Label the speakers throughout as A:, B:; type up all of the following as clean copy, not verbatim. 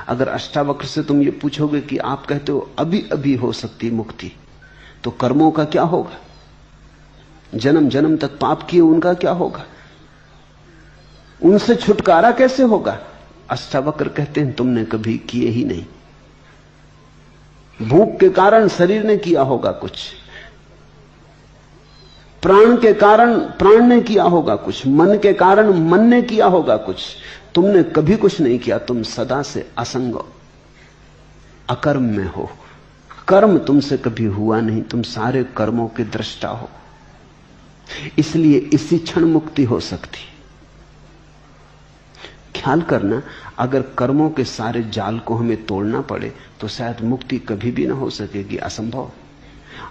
A: अगर अष्टावक्र से तुम ये पूछोगे कि आप कहते हो अभी अभी हो सकती मुक्ति, तो कर्मों का क्या होगा? जन्म जन्म तक पाप किए उनका क्या होगा? उनसे छुटकारा कैसे होगा? अष्टावक्र कहते हैं तुमने कभी किए ही नहीं। भूख के कारण शरीर ने किया होगा कुछ, प्राण के कारण प्राण ने किया होगा कुछ, मन के कारण मन ने किया होगा कुछ। तुमने कभी कुछ नहीं किया, तुम सदा से असंग अकर्म में हो। कर्म तुमसे कभी हुआ नहीं, तुम सारे कर्मों के दृष्टा हो। इसलिए इसी क्षण मुक्ति हो सकती। ख्याल करना, अगर कर्मों के सारे जाल को हमें तोड़ना पड़े तो शायद मुक्ति कभी भी ना हो सकेगी, असंभव।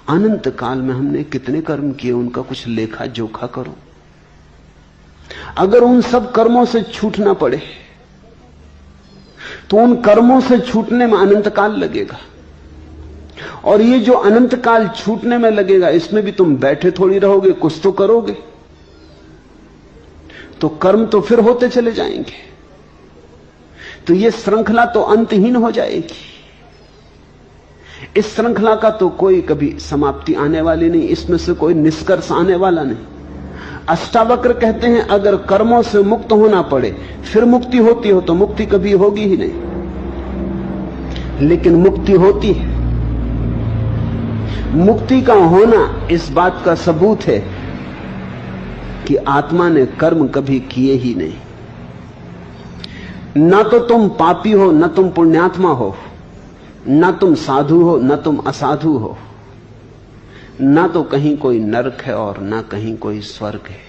A: अनंत काल में हमने कितने कर्म किए, उनका कुछ लेखा जोखा करो। अगर उन सब कर्मों से छूटना पड़े तो उन कर्मों से छूटने में अनंत काल लगेगा, और ये जो अनंत काल छूटने में लगेगा, इसमें भी तुम बैठे थोड़ी रहोगे, कुछ तो करोगे। तो कर्म तो फिर होते चले जाएंगे, तो ये श्रृंखला तो अंतहीन हो जाएगी। इस श्रृंखला का तो कोई कभी समाप्ति आने वाली नहीं, इसमें से कोई निष्कर्ष आने वाला नहीं। अष्टावक्र कहते हैं अगर कर्मों से मुक्त होना पड़े फिर मुक्ति होती हो तो मुक्ति कभी होगी ही नहीं। लेकिन मुक्ति होती है। मुक्ति का होना इस बात का सबूत है कि आत्मा ने कर्म कभी किए ही नहीं। ना तो तुम पापी हो, न तुम पुण्यात्मा हो, ना तुम साधु हो, न तुम असाधु हो, ना तो कहीं कोई नरक है और ना कहीं कोई स्वर्ग है।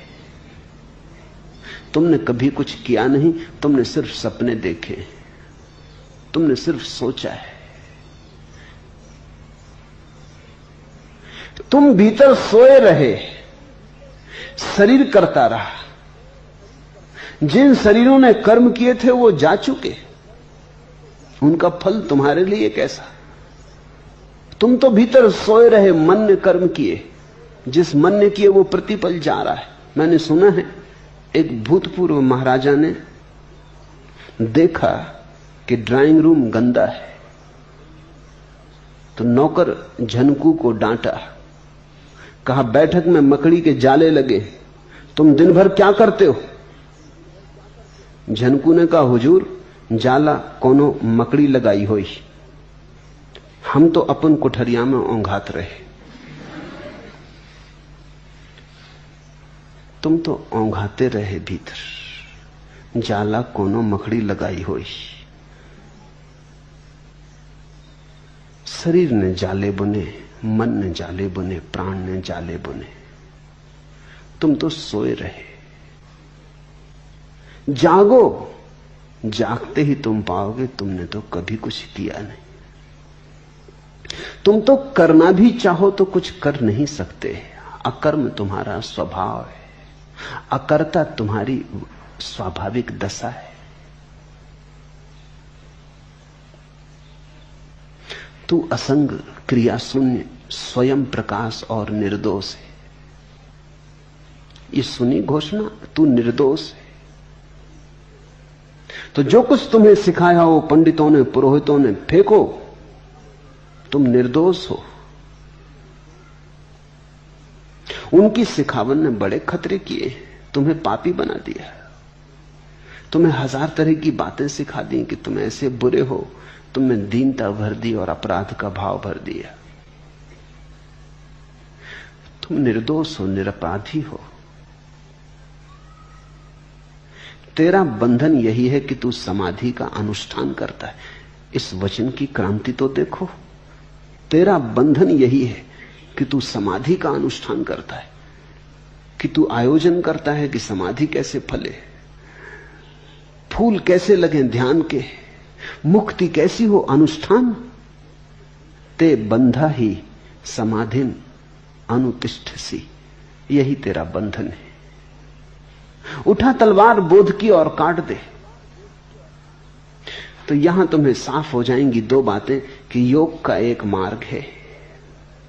A: तुमने कभी कुछ किया नहीं, तुमने सिर्फ सपने देखे, तुमने सिर्फ सोचा है। तुम भीतर सोए रहे, शरीर करता रहा। जिन शरीरों ने कर्म किए थे वो जा चुके, उनका फल तुम्हारे लिए कैसा? तुम तो भीतर सोए रहे, मन ने कर्म किए, जिस मन ने किए वो प्रतिपल जा रहा है। मैंने सुना है एक भूतपूर्व महाराजा ने देखा कि ड्राइंग रूम गंदा है, तो नौकर झनकू को डांटा, कहा बैठक में मकड़ी के जाले लगे, तुम दिन भर क्या करते हो? झनकू ने कहा हुजूर, जाला कोनो मकड़ी लगाई होई, हम तो अपन कोठरिया में ओंघात रहे। तुम तो ओंघाते रहे भीतर, जाला कोनो मकड़ी लगाई होई। शरीर ने जाले बुने, मन ने जाले बुने, प्राण ने जाले बुने। तुम तो सोए रहे। जागो, जागते ही तुम पाओगे तुमने तो कभी कुछ किया नहीं। तुम तो करना भी चाहो तो कुछ कर नहीं सकते। अकर्म तुम्हारा स्वभाव है, अकर्ता तुम्हारी स्वाभाविक दशा है। तू असंग, क्रिया शून्य, स्वयं प्रकाश और निर्दोष है। ये सुनी घोषणा, तू निर्दोष है। तो जो कुछ तुम्हें सिखाया हो पंडितों ने, पुरोहितों ने, फेंको, तुम निर्दोष हो। उनकी सिखावन ने बड़े खतरे किए, तुम्हें पापी बना दिया, तुम्हें हजार तरह की बातें सिखा दी कि तुम ऐसे बुरे हो, तुमने दीनता भर दी और अपराध का भाव भर दिया। तुम निर्दोष हो, निरपराधी हो। तेरा बंधन यही है कि तू समाधि का अनुष्ठान करता है। इस वचन की क्रांति तो देखो। तेरा बंधन यही है कि तू समाधि का अनुष्ठान करता है, कि तू आयोजन करता है कि समाधि कैसे फले, फूल कैसे लगे ध्यान के, मुक्ति कैसी हो, अनुष्ठान। ते बंधा ही समाधिन अनुतिष्ठसी, यही तेरा बंधन है। उठा तलवार बोध की और काट दे। तो यहां तुम्हें साफ हो जाएंगी दो बातें कि योग का एक मार्ग है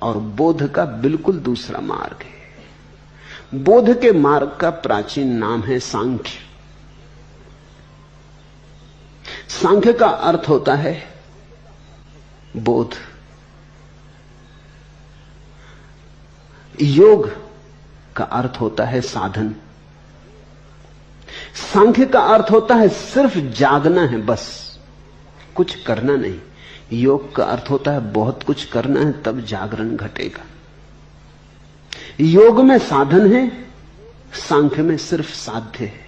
A: और बोध का बिल्कुल दूसरा मार्ग है। बोध के मार्ग का प्राचीन नाम है सांख्य। सांख्य का अर्थ होता है बोध, योग का अर्थ होता है साधन। सांख्य का अर्थ होता है सिर्फ जागना है, बस कुछ करना नहीं। योग का अर्थ होता है बहुत कुछ करना है, तब जागरण घटेगा। योग में साधन है, सांख्य में सिर्फ साध्य है।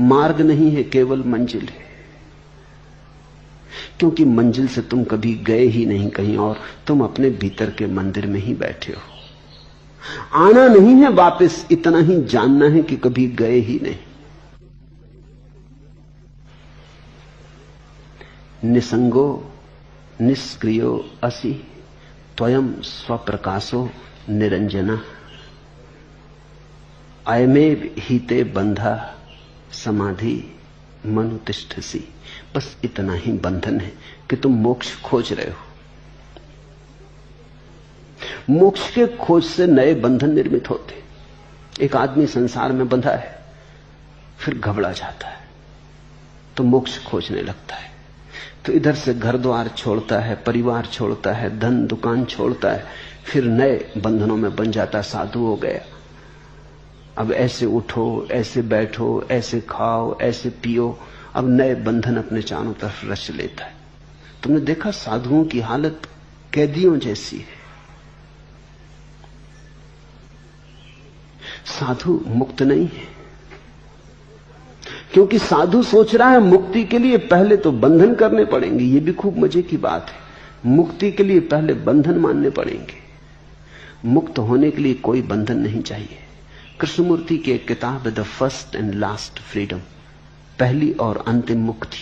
A: मार्ग नहीं है, केवल मंजिल है। क्योंकि मंजिल से तुम कभी गए ही नहीं कहीं और, तुम अपने भीतर के मंदिर में ही बैठे हो। आना नहीं है वापस, इतना ही जानना है कि कभी गए ही नहीं। निसंगो निष्क्रियो असि त्वयं स्वप्रकाशो निरंजना अयमेव हिते बंधा समाधि मनुतिष्ठसी। बस इतना ही बंधन है कि तुम मोक्ष खोज रहे हो। मोक्ष के खोज से नए बंधन निर्मित होते। एक आदमी संसार में बंधा है, फिर घबरा जाता है तो मोक्ष खोजने लगता है। तो इधर से घर द्वार छोड़ता है, परिवार छोड़ता है, धन दुकान छोड़ता है, फिर नए बंधनों में बन जाता। साधु हो गया, अब ऐसे उठो, ऐसे बैठो, ऐसे खाओ, ऐसे पियो। अब नए बंधन अपने चारों तरफ रच लेता है। तुमने देखा साधुओं की हालत कैदियों जैसी है। साधु मुक्त नहीं है, क्योंकि साधु सोच रहा है मुक्ति के लिए पहले तो बंधन करने पड़ेंगे। यह भी खूब मजे की बात है। मुक्ति के लिए पहले बंधन मानने पड़ेंगे। मुक्त होने के लिए कोई बंधन नहीं चाहिए। कृष्णमूर्ति की एक किताब है the first and last freedom, पहली और अंतिम मुक्ति।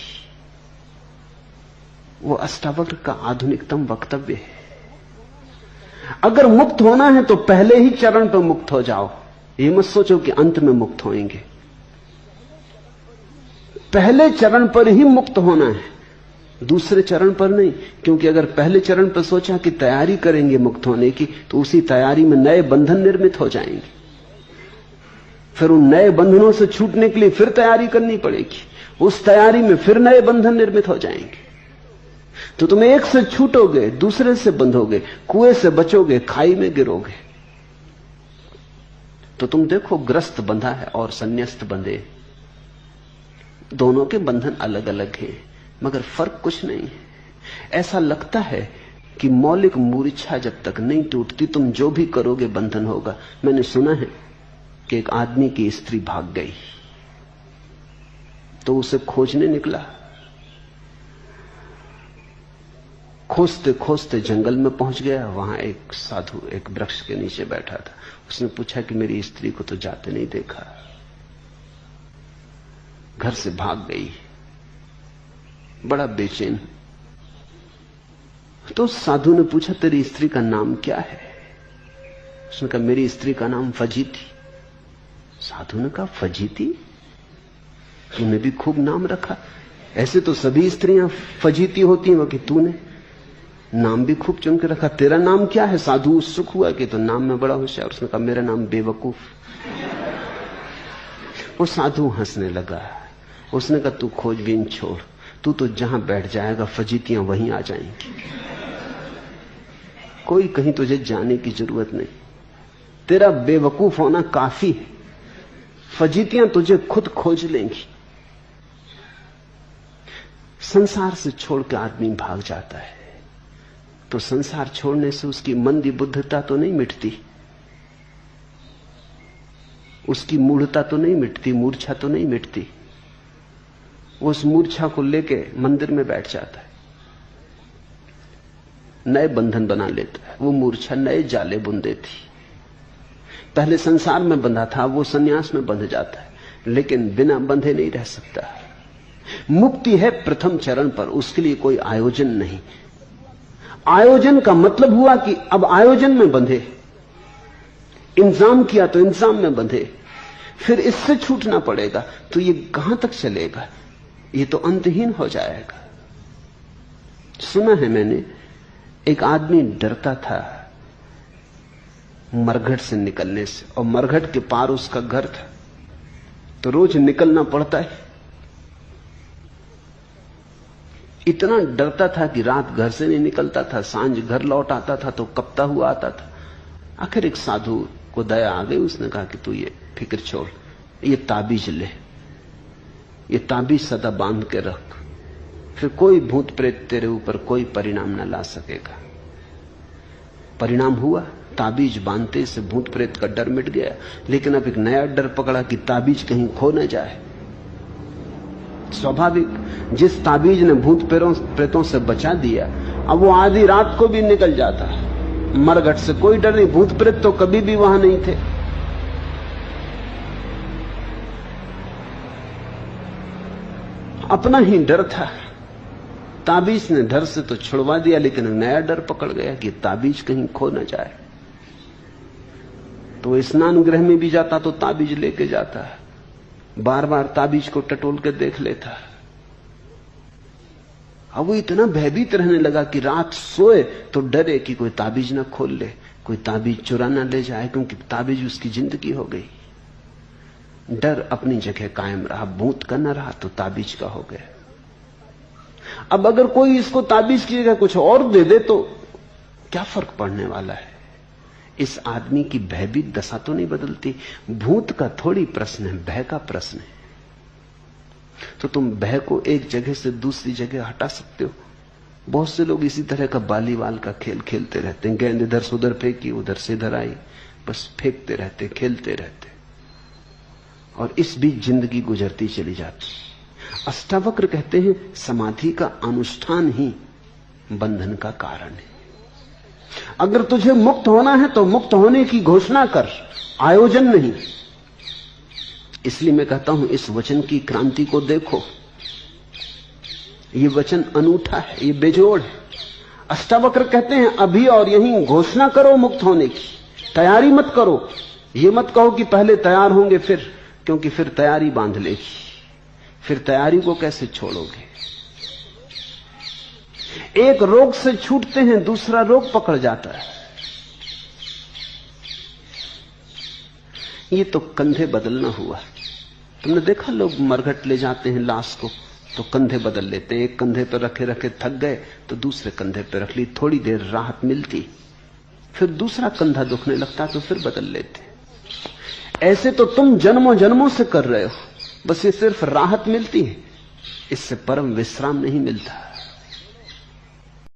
A: वो अष्टावक्र का आधुनिकतम वक्तव्य है। अगर मुक्त होना है तो पहले ही चरण पर मुक्त हो जाओ। ये मत सोचो कि अंत में मुक्त होएंगे। पहले चरण पर ही मुक्त होना है, दूसरे चरण पर नहीं। क्योंकि अगर पहले चरण पर सोचा कि तैयारी करेंगे मुक्त होने की, तो उसी तैयारी में नए बंधन निर्मित हो जाएंगे। फिर उन नए बंधनों से छूटने के लिए फिर तैयारी करनी पड़ेगी। उस तैयारी में फिर नए बंधन निर्मित हो जाएंगे। तो तुम एक से छूटोगे, दूसरे से बंधोगे, कुएं से बचोगे, खाई में गिरोगे। तो तुम देखो, ग्रस्त बंधा है और संन्यास्त बंधे, दोनों के बंधन अलग अलग हैं, मगर फर्क कुछ नहीं है। ऐसा लगता है कि मौलिक मूर्छा जब तक नहीं टूटती, तुम जो भी करोगे बंधन होगा। मैंने सुना है कि एक आदमी की स्त्री भाग गई, तो उसे खोजने निकला। खोजते खोजते जंगल में पहुंच गया। वहां एक साधु एक वृक्ष के नीचे बैठा था। उसने पूछा कि मेरी स्त्री को तो जाते नहीं देखा, घर से भाग गई, बड़ा बेचैन। तो साधु ने पूछा तेरी स्त्री का नाम क्या है? उसने कहा मेरी स्त्री का नाम फजीती। साधु ने कहा फजीती? तूने भी खूब नाम रखा। ऐसे तो सभी स्त्रियां फजीती होती हैं, कि तूने नाम भी खूब चुन के रखा। तेरा नाम क्या है? साधु उत्सुक हुआ कि तो नाम में बड़ा होशियार। उसने कहा मेरा नाम बेवकूफ। वो साधु हंसने लगा। उसने कहा तू खोजबीन छोड़, तू तो जहां बैठ जाएगा फजीतियां वहीं आ जाएंगी। कोई कहीं तुझे जाने की जरूरत नहीं। तेरा बेवकूफ होना काफी है, फजीतियां तुझे खुद खोज लेंगी। संसार से छोड़ के आदमी भाग जाता है, तो संसार छोड़ने से उसकी मंदी बुद्धता तो नहीं मिटती, उसकी मूढ़ता तो नहीं मिटती, मूर्छा तो नहीं मिटती। वो उस मूर्छा को लेके मंदिर में बैठ जाता है, नए बंधन बना लेता है। वो मूर्छा नए जाले बुन देती। पहले संसार में बंधा था, वो सन्यास में बंध जाता है, लेकिन बिना बंधे नहीं रह सकता। मुक्ति है प्रथम चरण पर, उसके लिए कोई आयोजन नहीं। आयोजन का मतलब हुआ कि अब आयोजन में बंधे, इंतजाम किया तो इंतजाम में बंधे, फिर इससे छूटना पड़ेगा। तो ये कहां तक चलेगा? ये तो अंतहीन हो जाएगा। सुना है मैंने, एक आदमी डरता था मरघट से निकलने से, और मरघट के पार उसका घर था, तो रोज निकलना पड़ता है। इतना डरता था कि रात घर से नहीं निकलता था, सांझ घर लौट आता था तो कपता हुआ आता था। आखिर एक साधु को दया आ गई, उसने कहा कि तू ये फिक्र छोड़, ये ताबीज ले, ये ताबीज सदा बांध के रख, फिर कोई भूत प्रेत तेरे ऊपर कोई परिणाम न ला सकेगा। परिणाम हुआ, ताबीज बांधते से भूत प्रेत का डर मिट गया। लेकिन अब एक नया डर पकड़ा कि ताबीज कहीं खो न जाए। स्वाभाविक, जिस ताबीज ने भूत प्रेतों से बचा दिया, अब वो आधी रात को भी निकल जाता। मरघट से कोई डर नहीं, भूत प्रेत तो कभी भी वहां नहीं थे। अपना ही डर था। ताबीज ने डर से तो छुड़वा दिया, लेकिन नया डर पकड़ गया कि ताबीज कहीं खो न जाए। तो स्नान गृह में भी जाता तो ताबीज लेके जाता, बार बार ताबीज को टटोल के देख लेता। अब वो इतना भयभीत रहने लगा कि रात सोए तो डरे कि कोई ताबीज ना खोल ले, कोई ताबीज चुरा ना ले जाए, क्योंकि ताबीज उसकी जिंदगी हो गई। डर अपनी जगह कायम रहा, भूत का न रहा तो ताबीज का हो गया। अब अगर कोई इसको ताबीज की जगह कुछ और दे दे तो क्या फर्क पड़ने वाला है? इस आदमी की भयभीत दशा तो नहीं बदलती। भूत का थोड़ी प्रश्न है, भय का प्रश्न है। तो तुम भय को एक जगह से दूसरी जगह हटा सकते हो। बहुत से लोग इसी तरह का बालीवाल का खेल खेलते रहते हैं। गेंद इधर से उधर फेंकी, उधर से इधर आई, बस फेंकते रहते, खेलते रहते, और इस बीच जिंदगी गुजरती चली जाती। अष्टावक्र कहते हैं समाधि का अनुष्ठान ही बंधन का कारण है। अगर तुझे मुक्त होना है तो मुक्त होने की घोषणा कर, आयोजन नहीं। इसलिए मैं कहता हूं इस वचन की क्रांति को देखो। यह वचन अनूठा है, यह बेजोड़ है। अष्टावक्र कहते हैं अभी और यहीं घोषणा करो मुक्त होने की, तैयारी मत करो। यह मत कहो कि पहले तैयार होंगे फिर, क्योंकि फिर तैयारी बांध लेगी, फिर तैयारी को कैसे छोड़ोगे? एक रोग से छूटते हैं, दूसरा रोग पकड़ जाता है। ये तो कंधे बदलना हुआ। तुमने देखा लोग मरघट ले जाते हैं लाश को तो कंधे बदल लेते हैं। एक कंधे पर रखे रखे थक गए तो दूसरे कंधे पर रख ली, थोड़ी देर राहत मिलती, फिर दूसरा कंधा दुखने लगता तो फिर बदल लेते। ऐसे तो तुम जन्मों जन्मों से कर रहे हो, बस ये सिर्फ राहत मिलती है, इससे परम विश्राम नहीं मिलता।